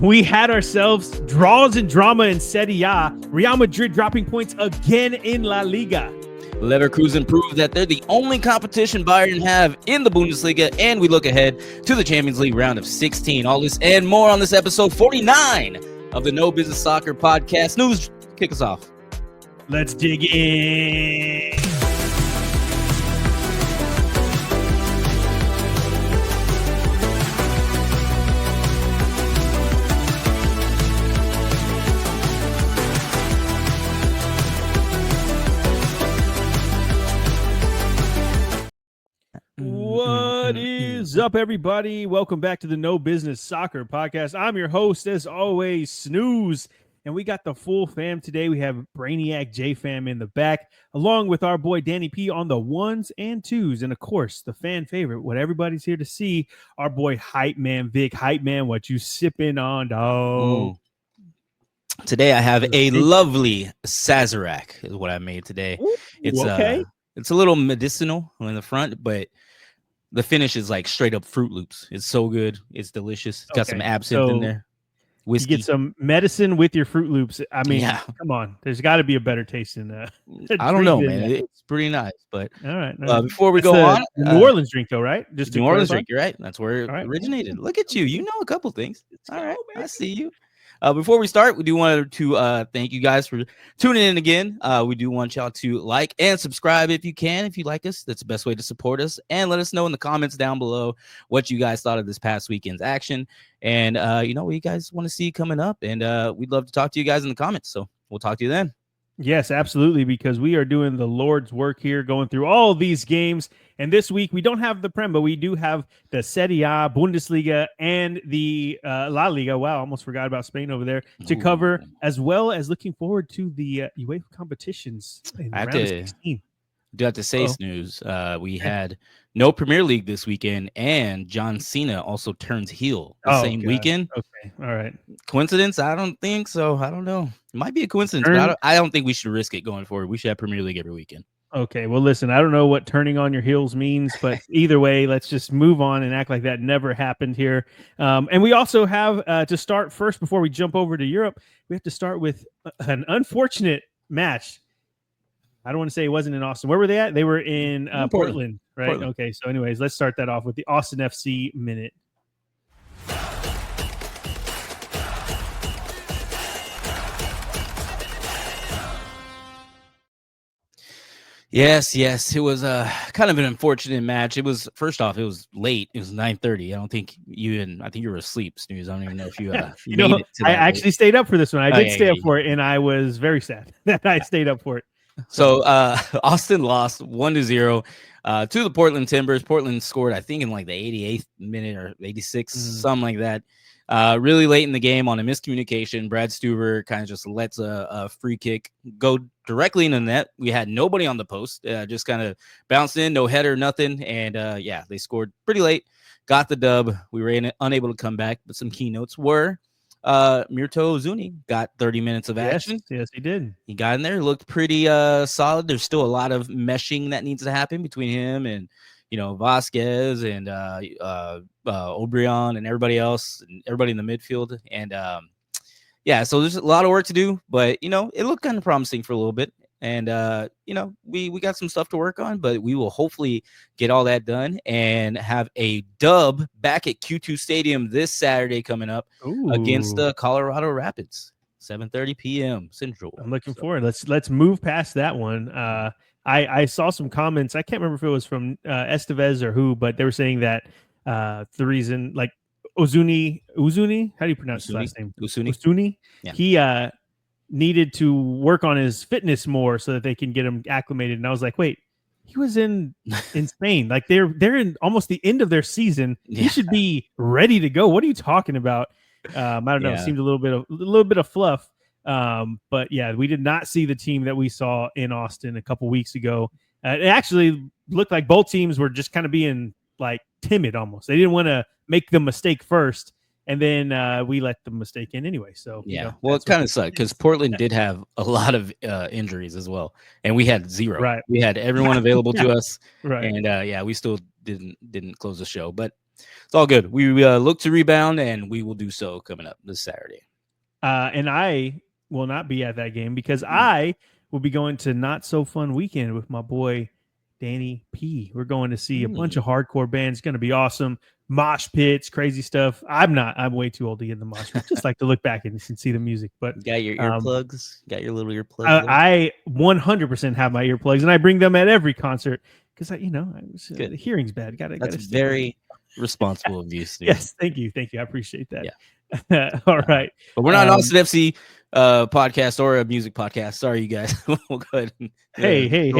We had ourselves draws and drama in Serie A. Real Madrid dropping points again in La Liga. Leverkusen proved that they're the only competition Bayern have in the Bundesliga, and we look ahead to the Champions League round of 16. All this and more on this episode 49 of the No Business Soccer Podcast. News, kick us off. Let's dig in. What is up, everybody? Welcome back to the No Business Soccer Podcast. I'm your host, as always, Snooze, and we got the full fam today. We have Brainiac J-Fam in the back, along with our boy Danny P on the ones and twos, and of course, the fan favorite, what everybody's here to see, our boy Hype Man Vic. Hype Man, what you sipping on, dog? Today I have a lovely Sazerac, is what I made today. Ooh, it's okay. It's a little medicinal in the front, but the finish is like straight up Fruit Loops. It's so good. It's delicious. It's got some absinthe in there. Whiskey. You get some medicine with your Fruit Loops. I mean, Come on. There's got to be a better tast than that. I don't know, man. It's pretty nice. But all right. Before we go on, New Orleans drink, though, right? Just New Orleans drink. You're right. That's where it originated. Look at you. You know a couple things. All right. I see you. Before we start, we do want to thank you guys for tuning in again. We do want y'all to like and subscribe if you can. If you like us, that's the best way to support us. And let us know in the comments down below what you guys thought of this past weekend's action. And, what you guys want to see coming up. And we'd love to talk to you guys in the comments. So we'll talk to you then. Yes, absolutely, because we are doing the Lord's work here, going through all of these games. And this week, we don't have the Prem, but we do have the Serie A, Bundesliga, and the La Liga. Wow, almost forgot about Spain over there to cover, as well as looking forward to the UEFA competitions in round of 16. Do have to say, Snooze, we had no Premier League this weekend, and John Cena also turns heel the same weekend. Okay, all right. Coincidence? I don't think so. I don't know. It might be a coincidence, but I don't think we should risk it going forward. We should have Premier League every weekend. Okay, well, listen, I don't know what turning on your heels means, but either way, let's just move on and act like that never happened here. And we also have to start first, before we jump over to Europe, we have to start with an unfortunate match. I don't want to say it wasn't in Austin. Where were they at? They were in Portland, right? Portland. Okay, so anyways, let's start that off with the Austin FC minute. Yes. It was kind of an unfortunate match. It was, first off, it was late. It was 9:30. I think you were asleep, Snooze. I don't even know if you made it to that. I actually stayed up for this one. I did stay up for it, and I was very sad that I stayed up for it. So Austin lost 1-0 to the Portland Timbers. Portland scored, I think, in like the 88th minute or 86th, something like that. Really late in the game on a miscommunication. Brad Stuber kind of just lets a free kick go directly in the net. We had nobody on the post, just kind of bounced in, no header, nothing. And they scored pretty late, got the dub. We were unable to come back, but some keynotes were Mirto Zuni got 30 minutes of action. Yes, he did. He got in there, looked pretty solid. There's still a lot of meshing that needs to happen between him and Vasquez and Obrion and everybody else, and everybody in the midfield. And so there's a lot of work to do, but it looked kind of promising for a little bit. And we got some stuff to work on, but we will hopefully get all that done and have a dub back at Q2 Stadium this Saturday coming up against the Colorado Rapids, 7:30 p.m. Central. I'm looking forward. Let's move past that one. I saw some comments. I can't remember if it was from Estevez or who, but they were saying that the reason, like Uzuni, how do you pronounce his last name? Uzuni. Yeah. He needed to work on his fitness more so that they can get him acclimated. And I was like, wait, he was in Spain. Like they're in almost the end of their season. Yeah. He should be ready to go. What are you talking about? I don't know. It seemed a little bit of fluff. But yeah, we did not see the team that we saw in Austin a couple weeks ago. It actually looked like both teams were just kind of being like timid almost. They didn't want to make the mistake first. And then we let the mistake in anyway. So well, it kind of sucked because Portland did have a lot of injuries as well, and we had zero. Right, we had everyone available to us, right, and we still didn't close the show. But it's all good. We look to rebound, and we will do so coming up this Saturday. And I will not be at that game because I will be going to Not So Fun Weekend with my boy Danny P. We're going to see a bunch of hardcore bands. It's going to be awesome. Mosh pits, crazy stuff. I'm way too old to get in the mosh pit. Just like to look back and see the music. But you got your earplugs? Got your little earplugs? I 100% have my earplugs, and I bring them at every concert because the hearing's bad. That's very responsible of you, Steve. Yes, thank you. I appreciate that. Yeah. All right, but we're not an Austin FC podcast or a music podcast. Sorry, you guys. We'll go ahead. And, hey.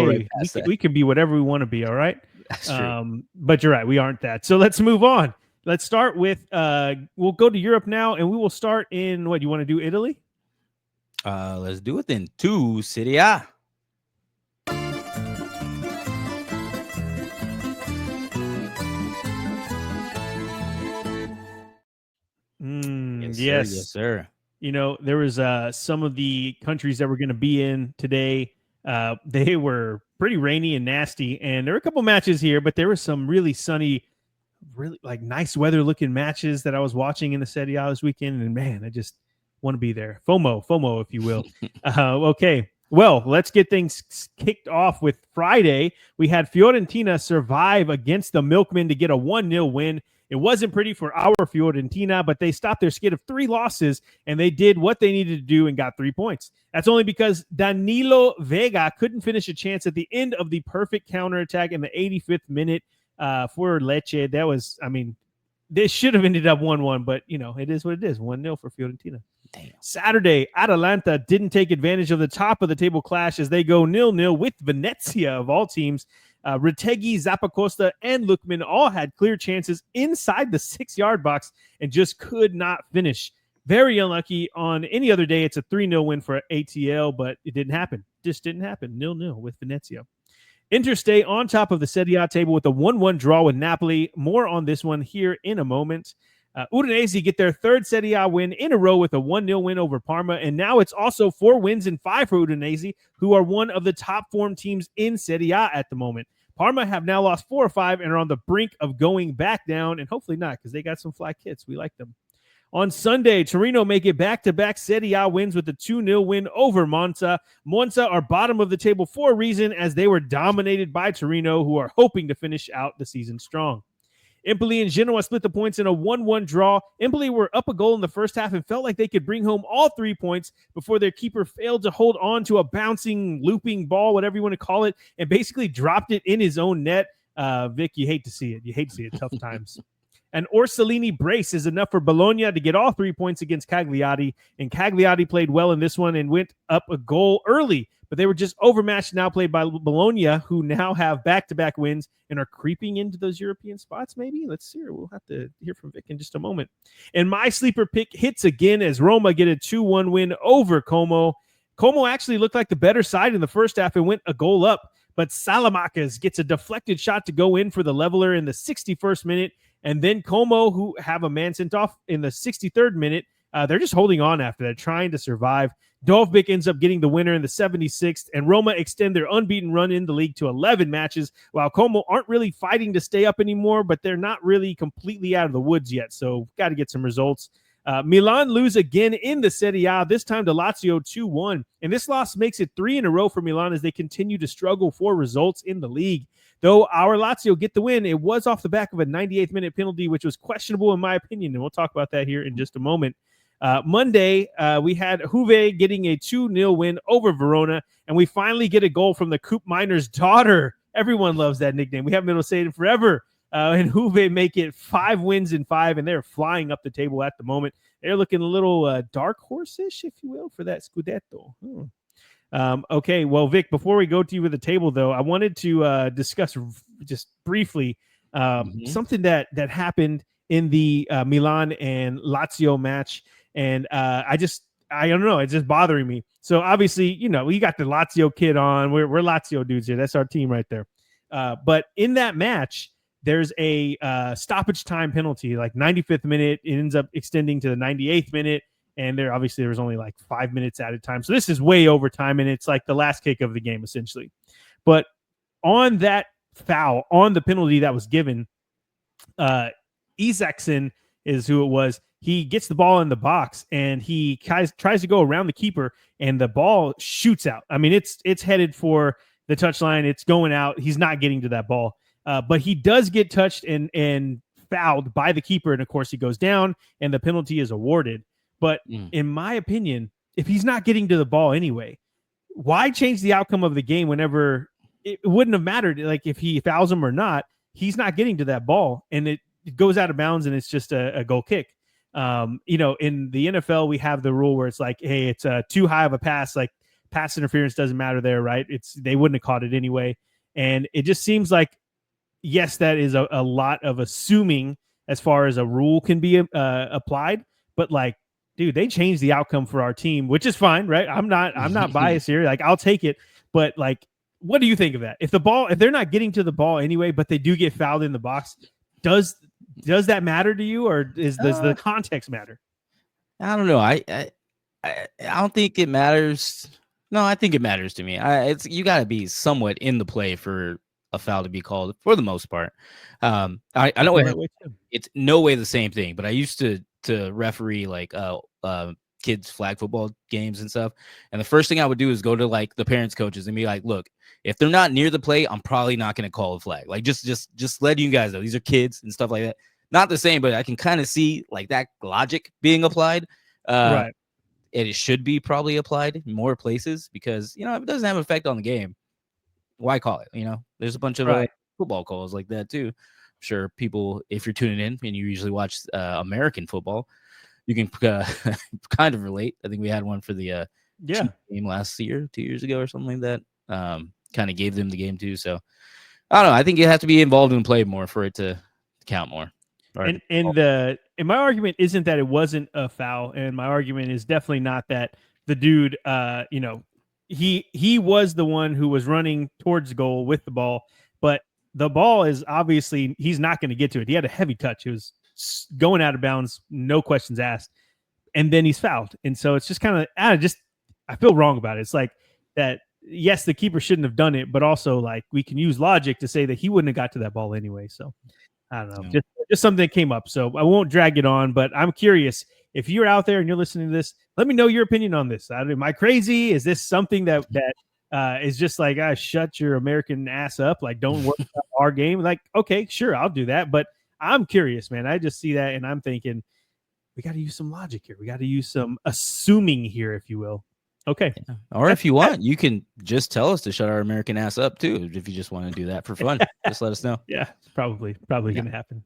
We can be whatever we want to be. All right. That's true. But you're right. We aren't that. So let's move on. Let's start with. We'll go to Europe now, and we will start in what you want to do. Italy. Let's do it then. To Serie A. Yes, sir. There was some of the countries that we're going to be in today. They were pretty rainy and nasty, and there were a couple matches here, but there were some really sunny, really like nice weather looking matches that I was watching in the Serie A this weekend. And man, I just want to be there. FOMO, if you will. Okay. Well, let's get things kicked off with Friday. We had Fiorentina survive against the Milkmen to get a 1-0 win. It wasn't pretty for our Fiorentina, but they stopped their skid of 3 losses, and they did what they needed to do and got 3 points. That's only because Danilo Vega couldn't finish a chance at the end of the perfect counterattack in the 85th minute for Lecce. That was, they should have ended up 1-1, but, it is what it is. 1-0 for Fiorentina. Damn. Saturday, Atalanta didn't take advantage of the top of the table clash as they go 0-0 with Venezia of all teams. Retegui, Zappacosta, and Lookman all had clear chances inside the 6-yard box and just could not finish. Very unlucky. On any other day, it's a 3-0 win for ATL, but it didn't happen. Just didn't happen. 0-0 with Venezia. Inter stay on top of the Serie A table with a 1-1 draw with Napoli. More on this one here in a moment. Udinese get their 3rd Serie A win in a row with a 1-0 win over Parma, and now it's also 4 wins and 5 for Udinese, who are one of the top form teams in Serie A at the moment. Parma have now lost 4 or 5 and are on the brink of going back down, and hopefully not because they got some fly kits. We like them. On Sunday, Torino make it back-to-back Serie A wins with a 2-0 win over Monza. Monza are bottom of the table for a reason as they were dominated by Torino, who are hoping to finish out the season strong. Empoli and Genoa split the points in a 1-1 draw. Empoli were up a goal in the first half and felt like they could bring home all 3 points before their keeper failed to hold on to a bouncing, looping ball, whatever you want to call it, and basically dropped it in his own net. Vic, you hate to see it. You hate to see it. Tough times. An Orsolini brace is enough for Bologna to get all 3 points against Cagliari, and Cagliari played well in this one and went up a goal early, but they were just overmatched, now played by Bologna, who now have back-to-back wins and are creeping into those European spots, maybe? Let's see. We'll have to hear from Vic in just a moment. And my sleeper pick hits again as Roma get a 2-1 win over Como. Como actually looked like the better side in the first half and went a goal up, but Salamakis gets a deflected shot to go in for the leveler in the 61st minute, and then Como, who have a man sent off in the 63rd minute, they're just holding on after that, trying to survive. Dovbyk ends up getting the winner in the 76th, and Roma extend their unbeaten run in the league to 11 matches, while Como aren't really fighting to stay up anymore, but they're not really completely out of the woods yet, so got to get some results. Milan lose again in the Serie A, this time to Lazio 2-1, and this loss makes it 3 in a row for Milan as they continue to struggle for results in the league. Though our Lazio get the win, it was off the back of a 98th minute penalty, which was questionable in my opinion, and we'll talk about that here in just a moment. Monday, we had Juve getting a 2-0 win over Verona, and we finally get a goal from the Coop Miner's daughter. Everyone loves that nickname. We haven't been able to say it forever. And Juve make it 5 wins in 5, and they're flying up the table at the moment. They're looking a little dark horse-ish, if you will, for that Scudetto. Okay, well, Vic, before we go to you with the table, though, I wanted to discuss just briefly something that happened in the Milan and Lazio match. And I don't know, it's just bothering me. So obviously, we got the Lazio kid on. We're Lazio dudes here. That's our team right there. But in that match, there's a stoppage time penalty, like 95th minute. It ends up extending to the 98th minute. And there was only like 5 minutes at a time. So this is way overtime, and it's like the last kick of the game, essentially. But on that foul, on the penalty that was given, Isaacson is who it was. He gets the ball in the box and he tries to go around the keeper, and the ball shoots out. I mean, it's headed for the touchline. It's going out. He's not getting to that ball, but he does get touched and fouled by the keeper, and of course he goes down, and the penalty is awarded. But in my opinion, if he's not getting to the ball anyway, why change the outcome of the game whenever it wouldn't have mattered? Like if he fouls him or not, he's not getting to that ball, and it goes out of bounds, and it's just a goal kick. In the NFL, we have the rule where it's like, hey, it's too high of a pass. Like pass interference doesn't matter there, right? They wouldn't have caught it anyway. And it just seems like, yes, that is a lot of assuming as far as a rule can be applied. But like, dude, they changed the outcome for our team, which is fine, right? I'm not biased here. Like, I'll take it. But like, what do you think of that? If they're not getting to the ball anyway, but they do get fouled in the box, does that matter to you, or does the context matter? I don't know. I don't think it matters. No, I think it matters to me. You got to be somewhat in the play for a foul to be called for the most part. I know it's no way the same thing, but I used to referee like kids flag football games and stuff. And the first thing I would do is go to like the parents coaches and be like, look, if they're not near the play, I'm probably not going to call a flag. Like just letting you guys know these are kids and stuff like that. Not the same, but I can kind of see like that logic being applied. Right. And it should be probably applied in more places because, if it doesn't have an effect on the game, why call it? There's a bunch of football calls like that too. I'm sure people, if you're tuning in and you usually watch American football, you can kind of relate. I think we had one for the game last year, 2 years ago or something like that. Kind of gave them the game too. So I don't know. I think you have to be involved in play more for it to count more. And my argument isn't that it wasn't a foul, and my argument is definitely not that the dude, he was the one who was running towards goal with the ball, but the ball is obviously he's not going to get to it. He had a heavy touch. It was going out of bounds, no questions asked, and then he's fouled. And so it's just kind of I feel wrong about it. It's like that. Yes, the keeper shouldn't have done it, but also like we can use logic to say that he wouldn't have got to that ball anyway. So I don't know, just something that came up. So I won't drag it on, but I'm curious if you're out there and you're listening to this, let me know your opinion on this. Am I crazy? Is this something that is just like, shut your American ass up? Like, don't worry about our game. Like, okay, sure, I'll do that. But I'm curious, man. I just see that and I'm thinking we got to use some logic here. We got to use some assuming here, if you will. Okay. Yeah. Or if you want, you can just tell us to shut our American ass up too. If you just want to do that for fun, just let us know. Yeah, probably going to happen.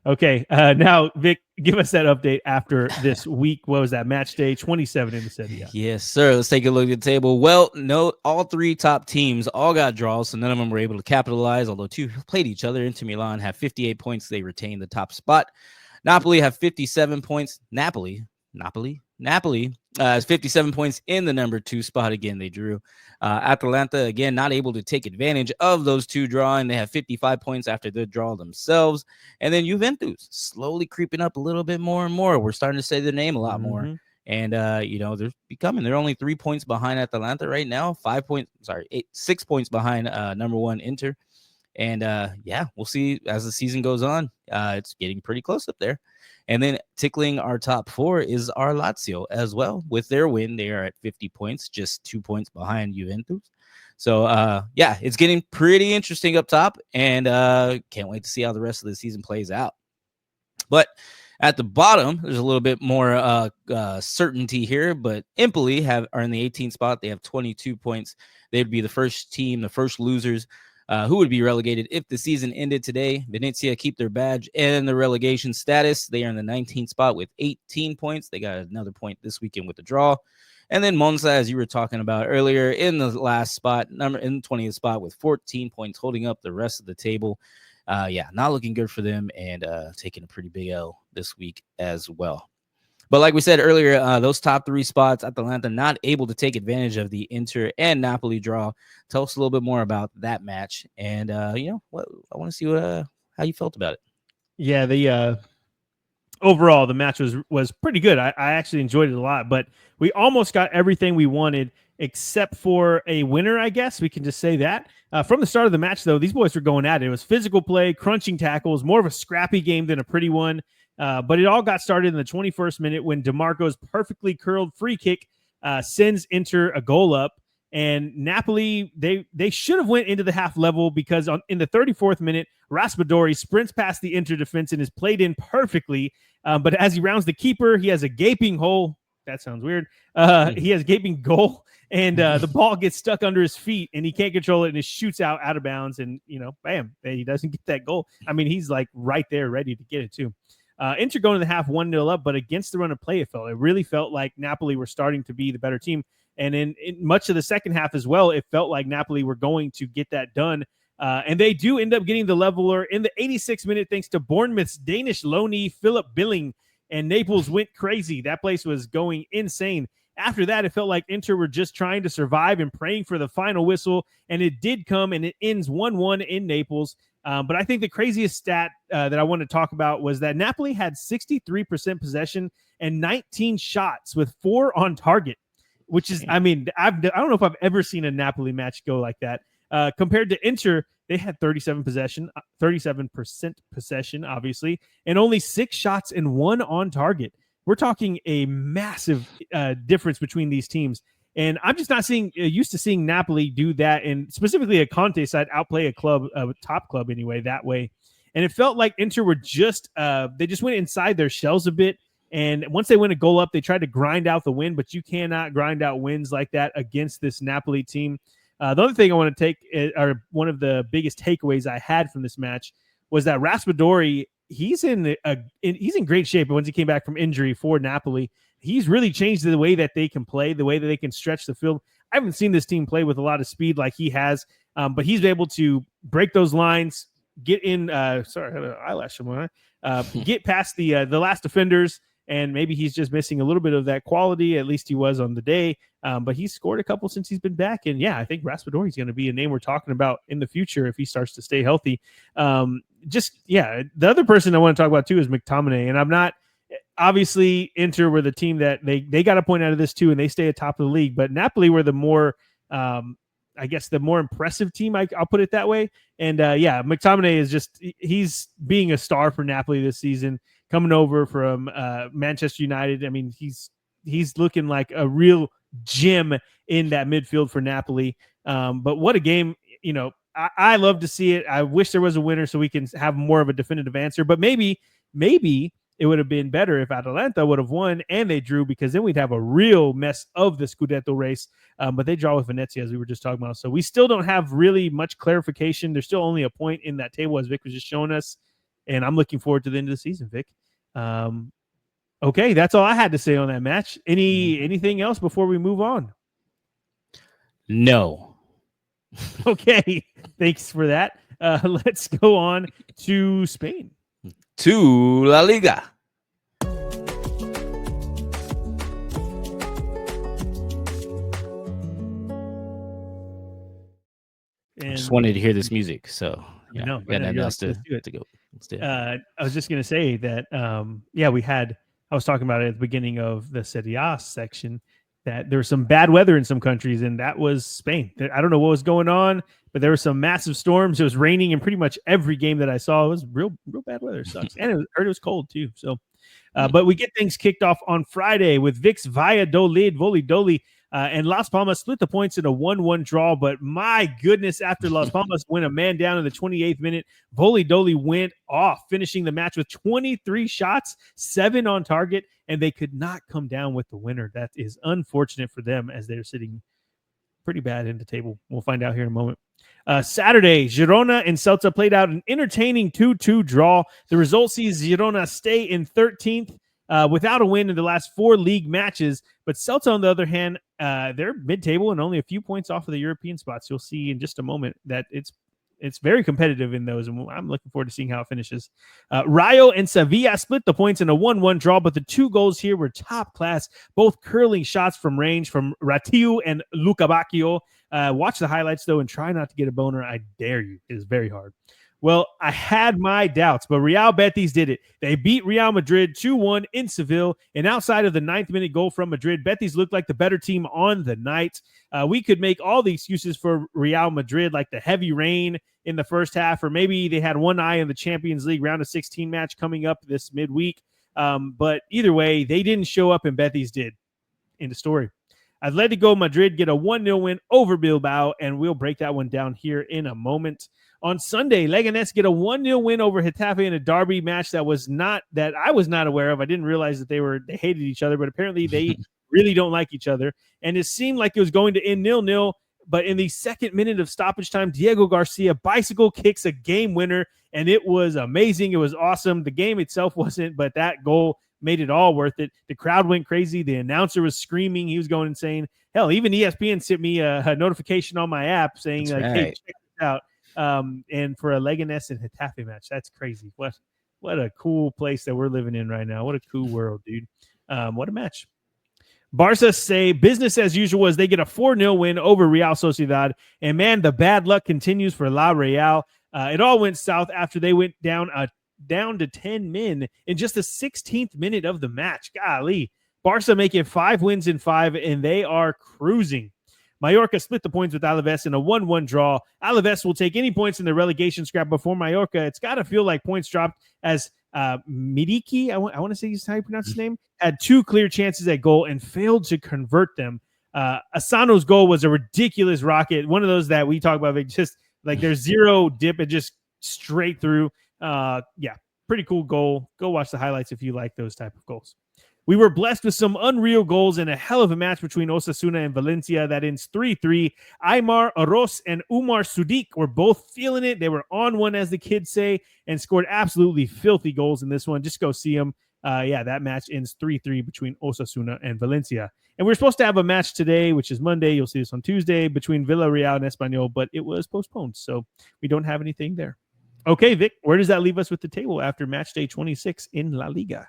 Okay. Now, Vic, give us that update after this week. What was that? Match day 27 in the Serie A. Yes, sir. Let's take a look at the table. Well, no, all three top teams all got draws, so none of them were able to capitalize, although two played each other. Inter Milan have 58 points. They retain the top spot. Napoli have 57 points. Napoli has 57 points in the number 2 spot. Again, they drew. Atalanta, again, not able to take advantage of those two drawing. They have 55 points after the draw themselves. And then Juventus slowly creeping up a little bit more and more. We're starting to say their name a lot more. And, they're becoming. They're only 3 points behind Atalanta right now. 6 points behind number 1 Inter. And, we'll see as the season goes on. It's getting pretty close up there. And then tickling our top 4 is our Lazio as well. With their win, they are at 50 points, just 2 points behind Juventus. So, it's getting pretty interesting up top. And can't wait to see how the rest of the season plays out. But at the bottom, there's a little bit more certainty here. But Empoli are in the 18th spot. They have 22 points. They'd be the first team, the first losers. Who would be relegated if the season ended today. Venezia keep their badge and the relegation status. They are in the 19th spot with 18 points. They got another point this weekend with the draw. And then Monza, as you were talking about earlier, in the last spot, in the 20th spot with 14 points, holding up the rest of the table. Not looking good for them and taking a pretty big L this week as well. But like we said earlier, those top 3 spots, Atalanta not able to take advantage of the Inter and Napoli draw. Tell us a little bit more about that match. And, I want to see how you felt about it. Yeah, the overall, the match was pretty good. I actually enjoyed it a lot, but we almost got everything we wanted except for a winner, I guess. We can just say that. From the start of the match, though, these boys were going at it. It was physical play, crunching tackles, more of a scrappy game than a pretty one. But it all got started in the 21st minute when DeMarco's perfectly curled free kick sends Inter a goal up. And Napoli, they should have went into the half level because in the 34th minute, Raspadori sprints past the Inter defense and is played in perfectly. But as he rounds the keeper, he has a gaping hole. That sounds weird. He has a gaping goal, and the ball gets stuck under his feet, and he can't control it, and it shoots out of bounds. And, bam, he doesn't get that goal. I mean, he's like right there ready to get it too. Inter going to the half 1-0 up, but against the run of play, it really felt like Napoli were starting to be the better team. And in much of the second half as well, it felt like Napoli were going to get that done. And they do end up getting the leveler in the 86th minute thanks to Bournemouth's Danish loanee Philip Billing. And Naples went crazy. That place was going insane. After that, it felt like Inter were just trying to survive and praying for the final whistle. And it did come, and it ends 1-1 in Naples. But I think the craziest stat that I want to talk about was that Napoli had 63% possession and 19 shots with 4 on target, which is, I mean, I don't know if I've ever seen a Napoli match go like that. Compared to Inter, they had 37% possession, obviously, and only 6 shots and 1 on target. We're talking a massive difference between these teams. And I'm just not used to seeing Napoli do that, and specifically a Conte side outplay a top club anyway, that way. And it felt like Inter were they just went inside their shells a bit. And once they went a goal up, they tried to grind out the win, but you cannot grind out wins like that against this Napoli team. The other thing I want to take, or one of the biggest takeaways I had from this match, was that Raspadori, he's in great shape. Once he came back from injury for Napoli, he's really changed the way that they can play, the way that they can stretch the field. I haven't seen this team play with a lot of speed like he has, but he's able to break those lines, get in. Sorry, I had an eyelash somewhere. Get past the last defenders. And maybe he's just missing a little bit of that quality. At least he was on the day. But he's scored a couple since he's been back. And, yeah, I think Raspadori is going to be a name we're talking about in the future if he starts to stay healthy. The other person I want to talk about, too, is McTominay. And I'm not – obviously, Inter were the team that they got a point out of this, too, and they stay at top of the league. But Napoli were the more the more impressive team, I'll put it that way. And, McTominay is he's being a star for Napoli this season. Coming over from Manchester United. I mean, he's looking like a real gem in that midfield for Napoli. But what a game. I love to see it. I wish there was a winner so we can have more of a definitive answer. But maybe it would have been better if Atalanta would have won and they drew, because then we'd have a real mess of the Scudetto race. But they draw with Venezia, as we were just talking about. So we still don't have really much clarification. There's still only a point in that table, as Vic was just showing us. And I'm looking forward to the end of the season, Vic. Okay, that's all I had to say on that match. Anything else before we move on? No. Okay, thanks for that. Let's go on to Spain. To La Liga. I just wanted to hear this music, so yeah, no, got nothing else to go. I was just going to say that, I was talking about it at the beginning of the Serie A section, that there was some bad weather in some countries, and that was Spain. I don't know what was going on, but there were some massive storms. It was raining in pretty much every game that I saw. It was real bad weather. It sucks. And it was cold too. So, but we get things kicked off on Friday with Vic's Valladolid, Volidoli, and Las Palmas split the points in a 1-1 draw. But my goodness, after Las Palmas went a man down in the 28th minute, Volidoli went off, finishing the match with 23 shots, 7 on target, and they could not come down with the winner. That is unfortunate for them, as they're sitting pretty bad in the table. We'll find out here in a moment. Saturday, Girona and Celta played out an entertaining 2-2 draw. The result sees Girona stay in 13th without a win in the last 4 league matches. But Celta, on the other hand, they're mid-table and only a few points off of the European spots. You'll see in just a moment that it's very competitive in those, and I'm looking forward to seeing how it finishes. Rayo and Sevilla split the points in a 1-1 draw, but the 2 goals here were top class, both curling shots from range from Ratiu and Luca Bacchio. Watch the highlights, though, and try not to get a boner. I dare you. It is very hard. Well, I had my doubts, but Real Betis did it. They beat Real Madrid 2-1 in Seville, and outside of the 9th-minute goal from Madrid, Betis looked like the better team on the night. We could make all the excuses for Real Madrid, like the heavy rain in the first half, or maybe they had one eye on the Champions League round of 16 match coming up this midweek. But either way, they didn't show up, and Betis did. End of story. Atletico Madrid get a 1-0 win over Bilbao, and we'll break that one down here in a moment. On Sunday, Leganés get a 1-0 win over Getafe in a derby match that I was not aware of. I didn't realize that they hated each other, but apparently they really don't like each other. And it seemed like it was going to end 0-0, but in the second minute of stoppage time, Diego Garcia bicycle kicks a game winner, and it was amazing. It was awesome. The game itself wasn't, but that goal made it all worth it. The crowd went crazy. The announcer was screaming. He was going insane. Hell, even ESPN sent me a notification on my app saying, hey, check this out. And for a Leganés and Getafe match, that's crazy. What a cool place that we're living in right now. What a cool world, dude. What a match. Barca say business as usual as they get a 4-0 win over Real Sociedad. And man, the bad luck continues for La Real. It all went south after they went down to 10 men in just the 16th minute of the match. Golly. Barca making 5 wins in 5, and they are cruising. Mallorca split the points with Alaves in a 1-1 draw. Alaves will take any points in the relegation scrap before Mallorca. It's got to feel like points dropped as Midiki, I want to say he's how you pronounce his name, had 2 clear chances at goal and failed to convert them. Asano's goal was a ridiculous rocket, one of those that we talk about. Just like there's zero dip, it just straight through. Pretty cool goal. Go watch the highlights if you like those type of goals. We were blessed with some unreal goals in a hell of a match between Osasuna and Valencia that ends 3-3. Aymar Aros and Umar Sudik were both feeling it. They were on one, as the kids say, and scored absolutely filthy goals in this one. Just go see them. That match ends 3-3 between Osasuna and Valencia. And we're supposed to have a match today, which is Monday. You'll see this on Tuesday between Villarreal and Espanyol, but it was postponed, so we don't have anything there. Okay, Vic, where does that leave us with the table after match day 26 in La Liga?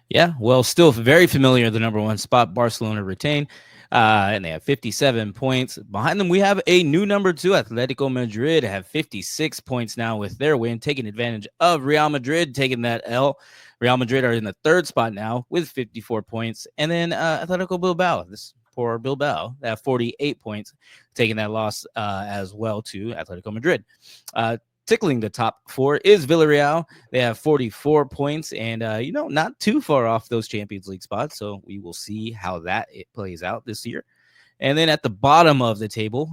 Yeah, well, still very familiar. The number 1 spot, Barcelona retain, and they have 57 points. Behind them, we have a new number 2, Atletico Madrid, have 56 points now with their win, taking advantage of Real Madrid, taking that L. Real Madrid are in the 3rd spot now with 54 points. And then Atletico Bilbao, this poor Bilbao, they have 48 points, taking that loss as well to Atletico Madrid. Tickling the top 4 is Villarreal. They have 44 points and, not too far off those Champions League spots. So we will see how it plays out this year. And then at the bottom of the table,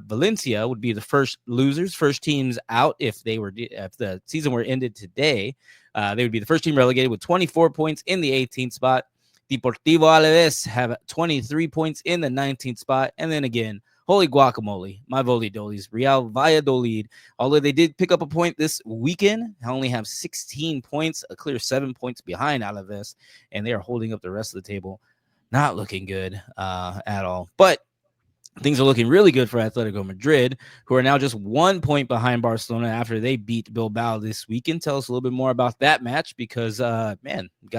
Valencia would be the first losers, first teams out if the season were ended today. They would be the first team relegated with 24 points in the 18th spot. Deportivo Alaves have 23 points in the 19th spot. And then again, holy guacamole, my Volidolis, Real Valladolid, although they did pick up a point this weekend, only have 16 points, a clear 7 points behind Alaves, and they are holding up the rest of the table. Not looking good at all. But things are looking really good for Atletico Madrid, who are now just 1 point behind Barcelona after they beat Bilbao this weekend. Tell us a little bit more about that match because, got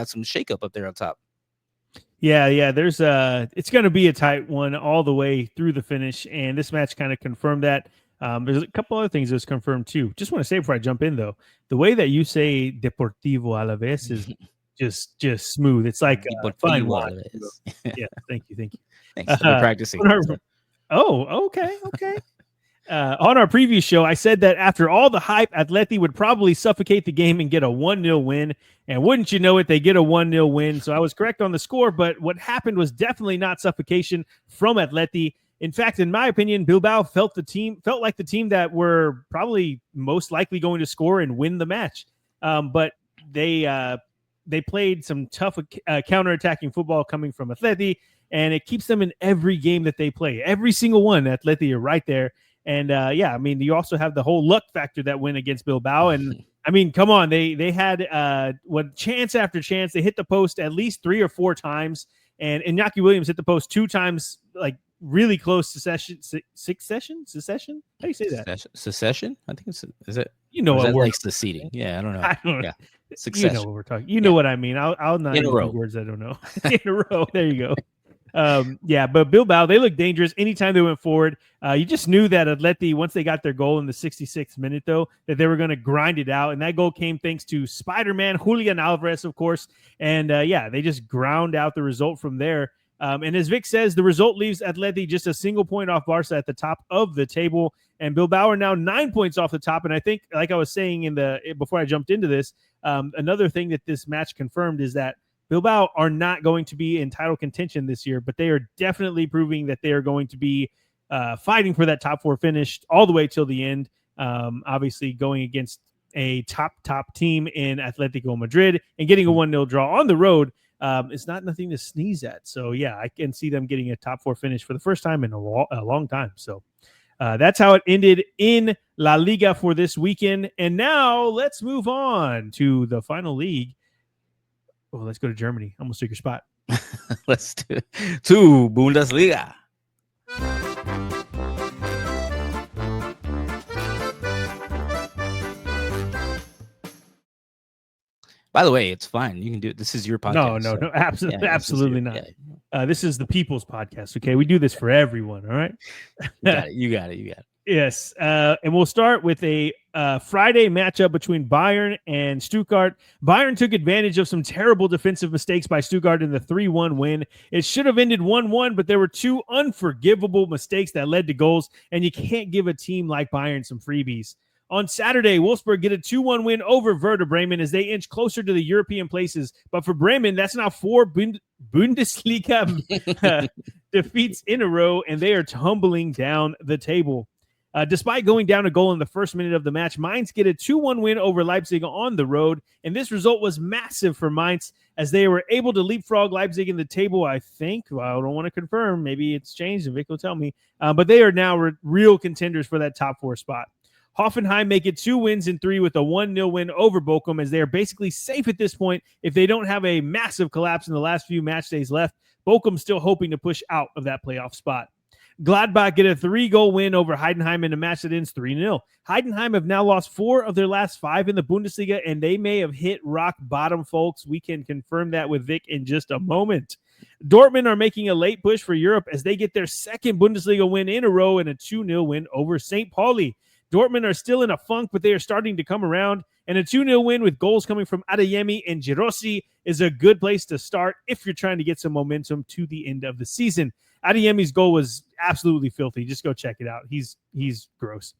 some shakeup up there on top. Yeah. There's it's going to be a tight one all the way through the finish, and this match kind of confirmed that. There's a couple other things that's confirmed too. Just want to say before I jump in, though, the way that you say Deportivo Alaves is just smooth. It's like fine wine. Yeah, thank you. Thanks for practicing. Okay. On our previous show, I said that after all the hype, Atleti would probably suffocate the game and get a 1-0 win. And wouldn't you know it, they get a 1-0 win. So I was correct on the score, but what happened was definitely not suffocation from Atleti. In fact, in my opinion, Bilbao felt like the team that were probably most likely going to score and win the match. But they played some tough counterattacking football coming from Atleti, and it keeps them in every game that they play. Every single one, Atleti are right there. And you also have the whole luck factor that went against Bilbao. And I mean, come on, they had chance after chance. They hit the post at least 3 or 4 times, and Iñaki Williams hit the post 2 times, like really close secession. How do you say that? Secession? I think it's is it. What like seceding? Yeah, I don't know. I don't know. Yeah. Succession. You know what we're talking. You know what I mean. I'll not use words I don't know. In a row. There you go. Yeah, but Bilbao, they look dangerous anytime they went forward. You just knew that Atleti, once they got their goal in the 66th minute, though, that they were going to grind it out. And that goal came thanks to Spider-Man, Julian Alvarez, of course. And yeah, they just ground out the result from there. And as Vic says, the result leaves Atleti just a single point off Barca at the top of the table. And Bilbao are now 9 points off the top. And I think, like I was saying before I jumped into this, another thing that this match confirmed is that Bilbao are not going to be in title contention this year, but they are definitely proving that they are going to be fighting for that top four finish all the way till the end. Obviously, going against a top team in Atletico Madrid and getting a 1-0 draw on the road is not nothing to sneeze at. So, yeah, I can see them getting a top four finish for the first time in a long time. So, that's how it ended in La Liga for this weekend. And now let's move on to the final league. Oh, let's go to Germany. I'm going to take your spot. Let's do it. To Bundesliga. By the way, it's fine. You can do it. This is your podcast. No, absolutely not. Yeah. This is the people's podcast. Okay, we do this for everyone. All right. You got it. Yes, and we'll start with a Friday matchup between Bayern and Stuttgart. Bayern took advantage of some terrible defensive mistakes by Stuttgart in the 3-1 win. It should have ended 1-1, but there were two unforgivable mistakes that led to goals, and you can't give a team like Bayern some freebies. On Saturday, Wolfsburg get a 2-1 win over Werder Bremen as they inch closer to the European places. But for Bremen, that's now 4 Bundesliga defeats in a row, and they are tumbling down the table. Despite going down a goal in the first minute of the match, Mainz get a 2-1 win over Leipzig on the road, and this result was massive for Mainz as they were able to leapfrog Leipzig in the table, I think. Well, I don't want to confirm. Maybe it's changed, and Vic will tell me. But they are now real contenders for that top four spot. Hoffenheim make it 2 wins in 3 with a 1-0 win over Bochum as they are basically safe at this point if they don't have a massive collapse in the last few match days left. Bochum still hoping to push out of that playoff spot. Gladbach get a 3-goal win over Heidenheim in a match that ends 3-0. Heidenheim have now lost 4 of their last 5 in the Bundesliga, and they may have hit rock bottom, folks. We can confirm that with Vic in just a moment. Dortmund are making a late push for Europe as they get their second Bundesliga win in a row and a 2-0 win over St. Pauli. Dortmund are still in a funk, but they are starting to come around, and a 2-0 win with goals coming from Adeyemi and Girossi is a good place to start if you're trying to get some momentum to the end of the season. Adeyemi's goal was absolutely filthy. Just go check it out. He's gross.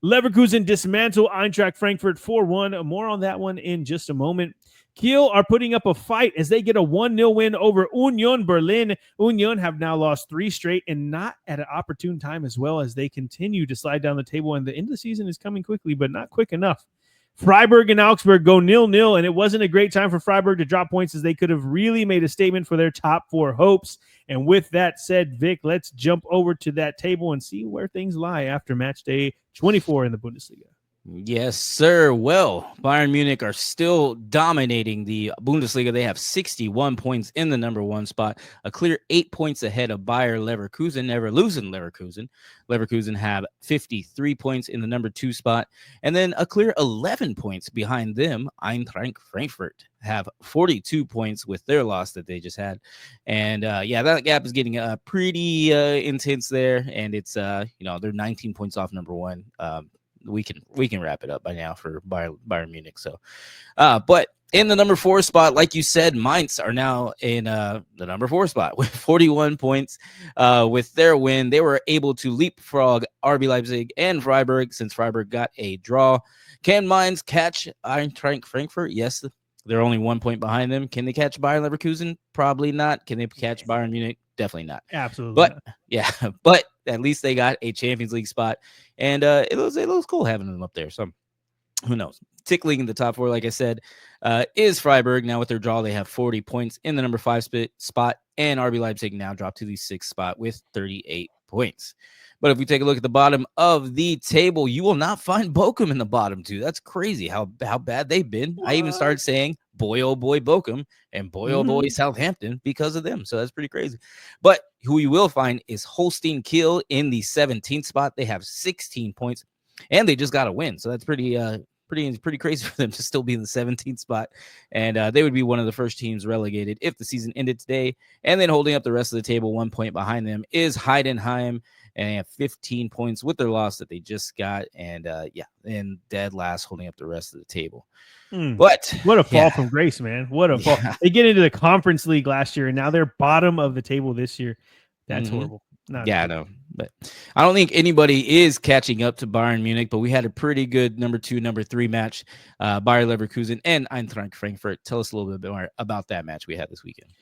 Leverkusen dismantle Eintracht Frankfurt 4-1. More on that one in just a moment. Kiel are putting up a fight as they get a 1-0 win over Union Berlin. Union have now lost 3 straight and not at an opportune time as well as they continue to slide down the table. And the end of the season is coming quickly, but not quick enough. Freiburg and Augsburg go 0-0, and it wasn't a great time for Freiburg to drop points as they could have really made a statement for their top 4 hopes. And with that said, Vic, let's jump over to that table and see where things lie after match day 24 in the Bundesliga. Yes, sir. Well, Bayern Munich are still dominating the Bundesliga. They have 61 points in the number 1 spot, a clear 8 points ahead of Bayer Leverkusen, never losing Leverkusen. Leverkusen have 53 points in the number 2 spot, and then a clear 11 points behind them. Eintracht Frankfurt have 42 points with their loss that they just had. And yeah, that gap is getting pretty intense there, and it's they're 19 points off number 1. We can wrap it up by now for Bayern Munich. So, but in the number 4 spot, like you said, Mainz are now in the number 4 spot with 41 points. With their win, they were able to leapfrog RB Leipzig and Freiburg since Freiburg got a draw. Can Mainz catch Eintracht Frankfurt? Yes, they're only 1 point behind them. Can they catch Bayern Leverkusen? Probably not. Can they catch Bayern Munich? Definitely not. Absolutely. But not. Yeah, but at least they got a Champions League spot, and it was cool having them up there. So who knows? Tickling in the top 4, like I said, is Freiburg. Now with their draw, they have 40 points in the number 5 spot, and RB Leipzig now dropped to the 6th spot with 38 points. But if we take a look at the bottom of the table, you will not find Bochum in the bottom 2. That's crazy how bad they've been. What? I even started saying, boy, oh boy, Bochum, and boy, oh boy, Southampton because of them. So that's pretty crazy. But who you will find is Holstein Kiel in the 17th spot. They have 16 points, and they just got a win. So that's pretty pretty crazy for them to still be in the 17th spot, and they would be one of the first teams relegated if the season ended today. And then holding up the rest of the table, 1 point behind them is Heidenheim, and they have 15 points with their loss that they just got, and and dead last, holding up the rest of the table. But what a fall from grace, man! What a fall. They get into the Conference League last year, and now they're bottom of the table this year. That's horrible. I know, but I don't think anybody is catching up to Bayern Munich. But we had a pretty good number 2, number 3 match, Bayer Leverkusen and Eintracht Frankfurt. Tell us a little bit more about that match we had this weekend.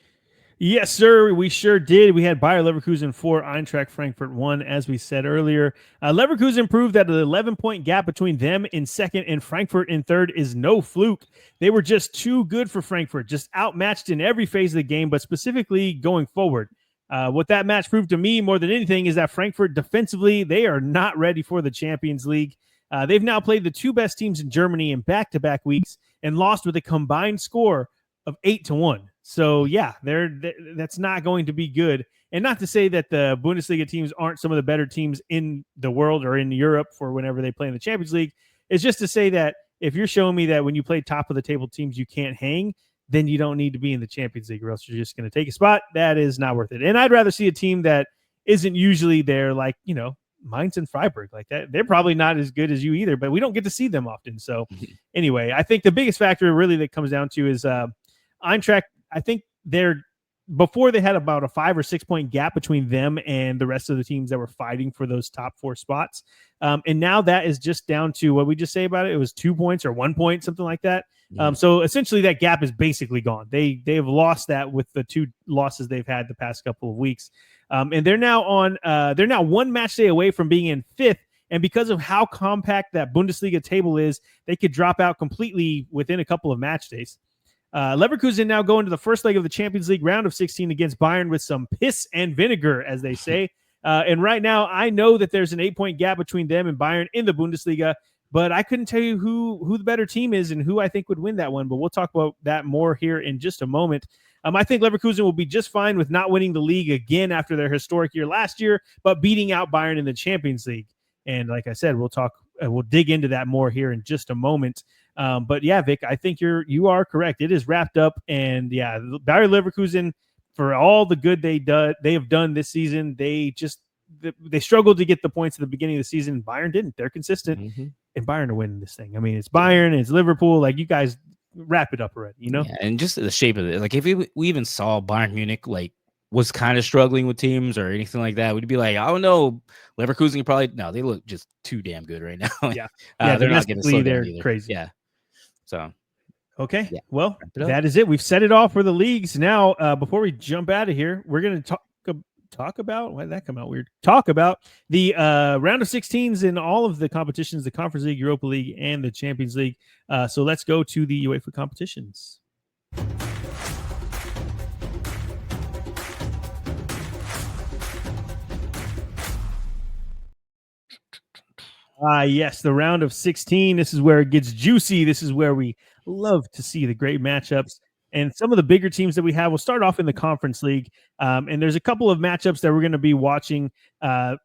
Yes, sir. We sure did. We had Bayer Leverkusen 4, Eintracht Frankfurt 1, as we said earlier. Leverkusen proved that the 11-point gap between them in second and Frankfurt in third is no fluke. They were just too good for Frankfurt, just outmatched in every phase of the game, but specifically going forward. What that match proved to me more than anything is that Frankfurt defensively, they are not ready for the Champions League. They've now played the 2 best teams in Germany in back-to-back weeks and lost with a combined score of 8-1. So yeah, that's not going to be good. And not to say that the Bundesliga teams aren't some of the better teams in the world or in Europe for whenever they play in the Champions League. It's just to say that if you're showing me that when you play top of the table teams you can't hang, then you don't need to be in the Champions League, or else you're just going to take a spot. That is not worth it. And I'd rather see a team that isn't usually there, like, Mainz and Freiburg, like that. They're probably not as good as you either, but we don't get to see them often. So anyway, I think the biggest factor really that comes down to is Eintracht. I think before they had about a 5 or 6 point gap between them and the rest of the teams that were fighting for those top 4 spots. And now that is just down to what we just say about it. It was 2 points or 1 point, something like that. So essentially that gap is basically gone. They have lost that with the 2 losses they've had the past couple of weeks. And they're now one match day away from being in 5th. And because of how compact that Bundesliga table is, they could drop out completely within a couple of match days. Leverkusen now go into the first leg of the Champions League round of 16 against Bayern with some piss and vinegar, as they say. And right now, I know that there's an 8-point gap between them and Bayern in the Bundesliga, but I couldn't tell you who the better team is and who I think would win that one. But we'll talk about that more here in just a moment. I think Leverkusen will be just fine with not winning the league again after their historic year last year, but beating out Bayern in the Champions League. And like I said, we'll dig into that more here in just a moment. But yeah, Vic, I think you are correct. It is wrapped up, and yeah, Bayer Leverkusen, for all the good they have done this season, they struggled to get the points at the beginning of the season. Bayern didn't. They're consistent, and Bayern are winning this thing. I mean, it's Bayern and it's Liverpool. Like, you guys wrap it up already, Yeah, and just the shape of it. Like, if we even saw Bayern Munich was kind of struggling with teams or anything like that, we'd be like, I don't know, Leverkusen probably they look just too damn good right now. Yeah, they're not going to slow down either. Crazy. Yeah. So, okay. Yeah. Well, that is it. We've set it off for the leagues. Now, before we jump out of here, we're going to talk about, why did that come out weird? Talk about the round of 16s in all of the competitions, the Conference League, Europa League, and the Champions League. So let's go to the UEFA competitions. Yes, the round of 16. This is where it gets juicy. This is where we love to see the great matchups. And some of the bigger teams that we have, we'll start off in the Conference League. And there's a couple of matchups that we're going to be watching,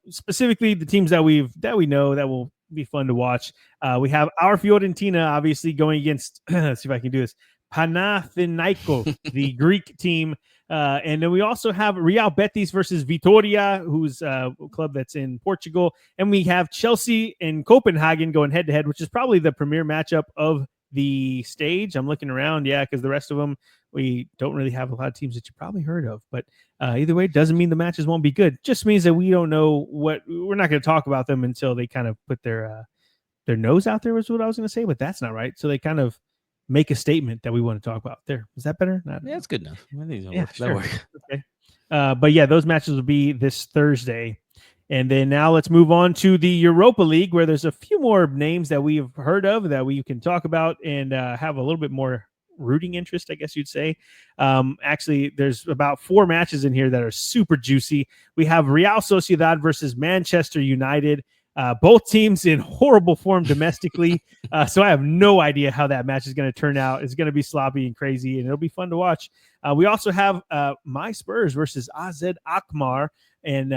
specifically the teams that we know that will be fun to watch. We have our Fiorentina, obviously, going against, let's see if I can do this, Panathinaikos, the Greek team. And then we also have Real Betis versus Vitoria, who's a club that's in Portugal. And we have Chelsea and Copenhagen going head-to-head, which is probably the premier matchup of the stage. I'm looking around, because the rest of them, we don't really have a lot of teams that you probably heard of. But either way, it doesn't mean the matches won't be good. It just means that we don't know we're not going to talk about them until they kind of put their nose out there, was what I was going to say, but that's not right. So they kind of make a statement that we want to talk about. There, is that better? Yeah, that's good enough. Sure. Okay. But yeah, those matches will be this Thursday. And then now let's move on to the Europa League, where there's a few more names that we've heard of that we can talk about and have a little bit more rooting interest, I guess you'd say. Actually, there's about 4 matches in here that are super juicy. We have Real Sociedad versus Manchester United. Both teams in horrible form domestically. So I have no idea how that match is going to turn out. It's going to be sloppy and crazy, and it'll be fun to watch. We also have my Spurs versus AZ Alkmaar. And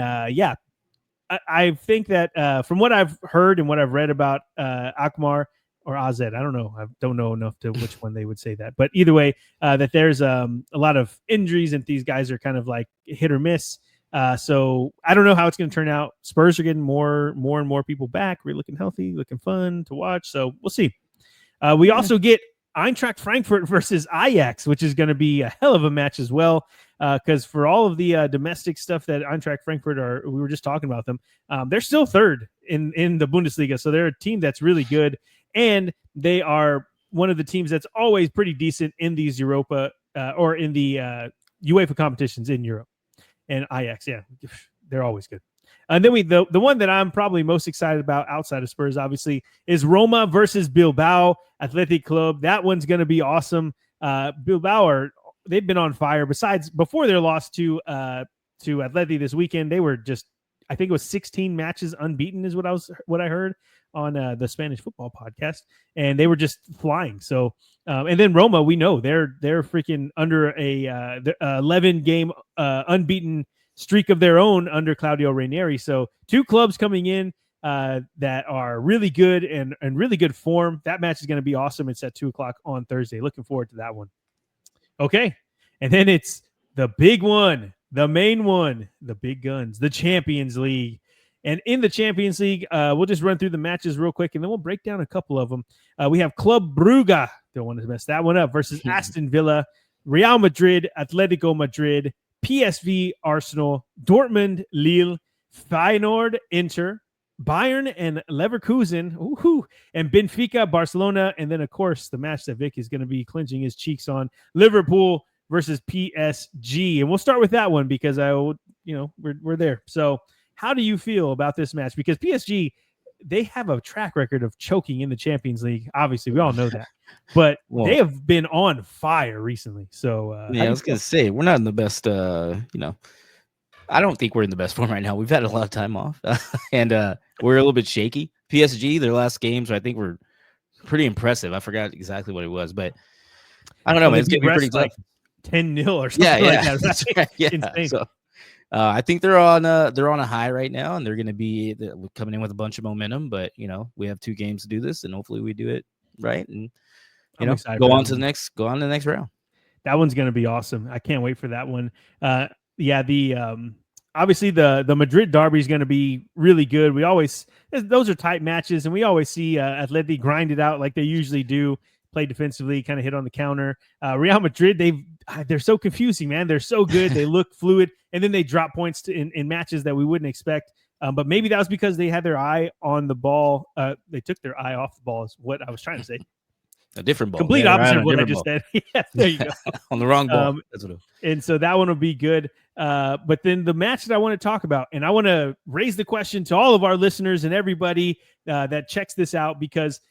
I think that from what I've heard and what I've read about Alkmaar, or AZ. I don't know. I don't know enough to which one they would say that. But either way, that there's a lot of injuries and these guys are kind of like hit or miss. So I don't know how it's going to turn out. Spurs are getting more and more people back. We're looking healthy, looking fun to watch. So we'll see. We also get Eintracht Frankfurt versus Ajax, which is going to be a hell of a match as well. Because for all of the domestic stuff that Eintracht Frankfurt we were just talking about them, they're still third in the Bundesliga. So they're a team that's really good. And they are one of the teams that's always pretty decent in these Europa or in the UEFA competitions in Europe. And Ajax, yeah, they're always good. And then the one that I'm probably most excited about outside of Spurs, obviously, is Roma versus Bilbao Athletic Club. That one's going to be awesome. Bilbao they've been on fire. Besides, before their loss to Atleti this weekend, they were just, I think it was 16 matches unbeaten is what I heard on the Spanish football podcast, and they were just flying. So, and then Roma, we know they're freaking under a 11 game unbeaten streak of their own under Claudio Ranieri. So two clubs coming in that are really good and really good form. That match is going to be awesome. It's at 2:00 on Thursday. Looking forward to that one. Okay. And then it's the big one, the main one, the big guns, the Champions League. And in the Champions League, we'll just run through the matches real quick, and then we'll break down a couple of them. We have Club Brugge, don't want to mess that one up, versus Aston Villa, Real Madrid, Atletico Madrid, PSV, Arsenal, Dortmund, Lille, Feyenoord, Inter, Bayern and Leverkusen, and Benfica, Barcelona, and then, of course, the match that Vic is going to be clenching his cheeks on, Liverpool versus PSG. And we'll start with that one because we're there. So how do you feel about this match? Because PSG, they have a track record of choking in the Champions League. Obviously, we all know that. But they have been on fire recently. So I was going to say, we're not in the best, I don't think we're in the best form right now. We've had a lot of time off, and we're a little bit shaky. PSG, their last games, I think, were pretty impressive. I forgot exactly what it was, but I don't know, man. It's going to be pretty tough. 10-0 or something like that. That's right. Yeah. Insane. So, I think they're on a high right now, and they're going to be coming in with a bunch of momentum. But we have 2 games to do this, and hopefully we do it right, and go on to the next round. That one's going to be awesome. I can't wait for that one. Obviously the Madrid derby is going to be really good. Those are tight matches, and we always see Atleti grind it out like they usually do, play defensively, kind of hit on the counter. Real Madrid, they're so confusing, man. They're so good. They look fluid, and then they drop points in matches that we wouldn't expect. But maybe that was because they had their eye on the ball. They took their eye off the ball is what I was trying to say. A different ball. Complete opposite of what I just said. Yeah, there you go. On the wrong ball. That's what and so that one will be good. But then the match that I want to talk about, and I want to raise the question to all of our listeners and everybody that checks this out, because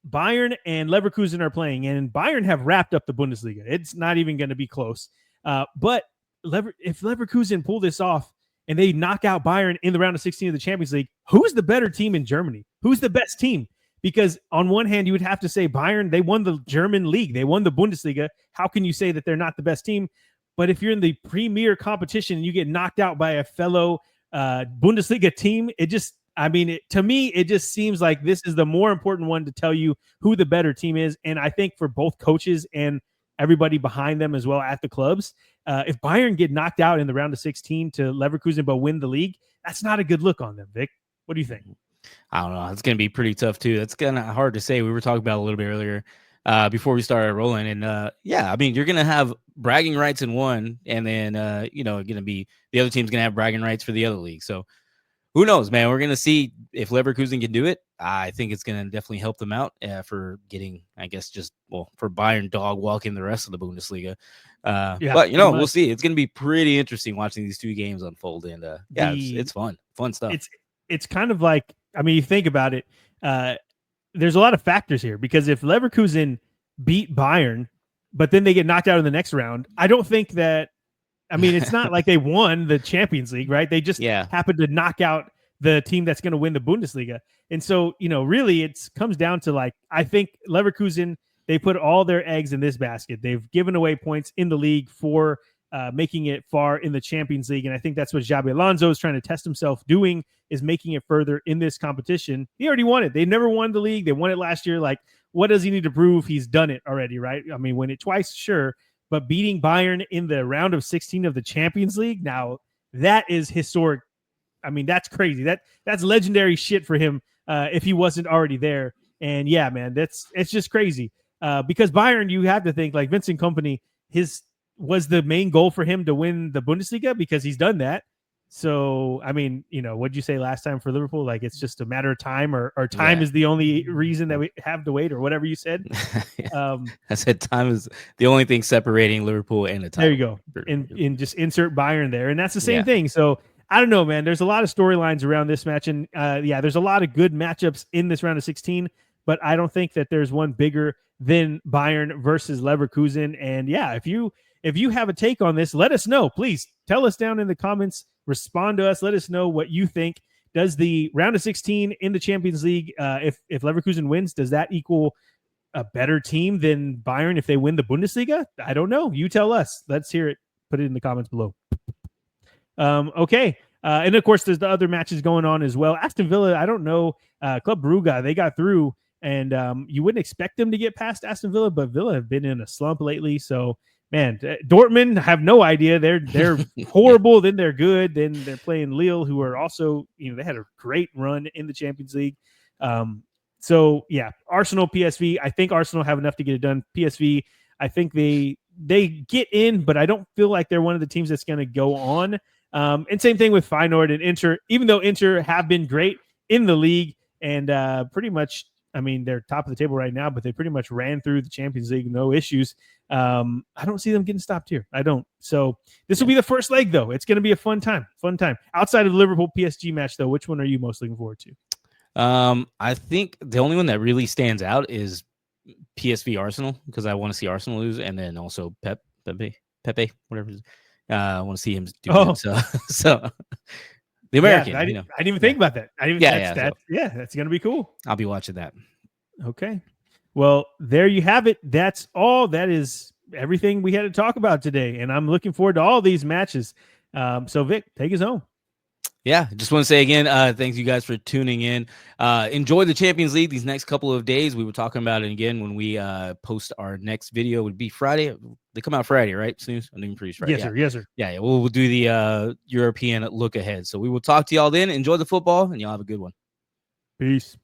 Bayern and Leverkusen are playing, and Bayern have wrapped up the Bundesliga. It's not even going to be close. But if Leverkusen pull this off and they knock out Bayern in the round of 16 of the Champions League, who's the better team in Germany? Who's the best team? Because on one hand, you would have to say Bayern, they won the German league. They won the Bundesliga. How can you say that they're not the best team? But if you're in the premier competition and you get knocked out by a fellow Bundesliga team, to me, it just seems like this is the more important one to tell you who the better team is. And I think for both coaches and everybody behind them as well at the clubs, if Bayern get knocked out in the round of 16 to Leverkusen but win the league, that's not a good look on them, Vic. What do you think? I don't know. It's going to be pretty tough, too. That's kind of hard to say. We were talking about a little bit earlier before we started rolling. And, you're going to have bragging rights in one, and then, going to be the other team's going to have bragging rights for the other league. So who knows, man? We're going to see if Leverkusen can do it. I think it's going to definitely help them out for getting, for Bayern dog walking the rest of the Bundesliga. But, we'll see. It's going to be pretty interesting watching these 2 games unfold. And, it's fun. Fun stuff. It's kind of like, you think about it, there's a lot of factors here, because if Leverkusen beat Bayern, but then they get knocked out in the next round, I don't think that, it's not like they won the Champions League, right? They just happened to knock out the team that's going to win the Bundesliga. And so, really it comes down to I think Leverkusen, they put all their eggs in this basket. They've given away points in the league for making it far in the Champions League. And I think that's what Xabi Alonso is trying to test himself doing, is making it further in this competition. He already won it. They never won the league. They won it last year. Like, what does he need to prove? He's done it already, right? I mean, win it twice, sure. But beating Bayern in the round of 16 of the Champions League, now that is historic. I mean, that's crazy. That's legendary shit for him if he wasn't already there. And yeah, man, it's just crazy. Because Bayern, you have to think like Vincent Kompany, was the main goal for him to win the Bundesliga because he's done that. So, I mean, what'd you say last time for Liverpool? Like, it's just a matter of time, or time is the only reason that we have to wait, or whatever you said. I said time is the only thing separating Liverpool and the title. There you go. And just insert Bayern there. And that's the same thing. So, I don't know, man. There's a lot of storylines around this match. And there's a lot of good matchups in this round of 16, but I don't think that there's one bigger than Bayern versus Leverkusen. And yeah, if you have a take on this, let us know. Please tell us down in the comments, respond to us. Let us know what you think. Does the round of 16 in the Champions League, if Leverkusen wins, does that equal a better team than Bayern if they win the Bundesliga? I don't know. You tell us. Let's hear it. Put it in the comments below. Okay. And of course, there's the other matches going on as well. Aston Villa, I don't know. Club Brugge, they got through, and you wouldn't expect them to get past Aston Villa, but Villa have been in a slump lately. So, man, Dortmund have no idea. They're horrible. Then they're good. Then they're playing Lille, who are also, they had a great run in the Champions League. So yeah, Arsenal, PSV. I think Arsenal have enough to get it done. PSV, I think they get in, but I don't feel like they're one of the teams that's going to go on. And same thing with Feyenoord and Inter, even though Inter have been great in the league and pretty much, I mean, they're top of the table right now, but they pretty much ran through the Champions League, no issues. I don't see them getting stopped here. I don't. So this will be the first leg, though. It's going to be a fun time. Outside of the Liverpool PSG match, though, which one are you most looking forward to? I think the only one that really stands out is PSV Arsenal, because I want to see Arsenal lose, and then also Pepe, whatever. I want to see him do it. So the American. I didn't even think about that. That's going to be cool. I'll be watching that. Okay. Well, there you have it. That's all. That is everything we had to talk about today, and I'm looking forward to all these matches. So Vic, take us home. Yeah, just want to say again, thanks you guys for tuning in. Enjoy the Champions League these next couple of days. We were talking about it again when we post our next video. It would be Friday. They come out Friday, right? Snooze? I'm pretty sure. Yes, sir. Yeah. We'll do the European look ahead. So we will talk to y'all then. Enjoy the football, and y'all have a good one. Peace.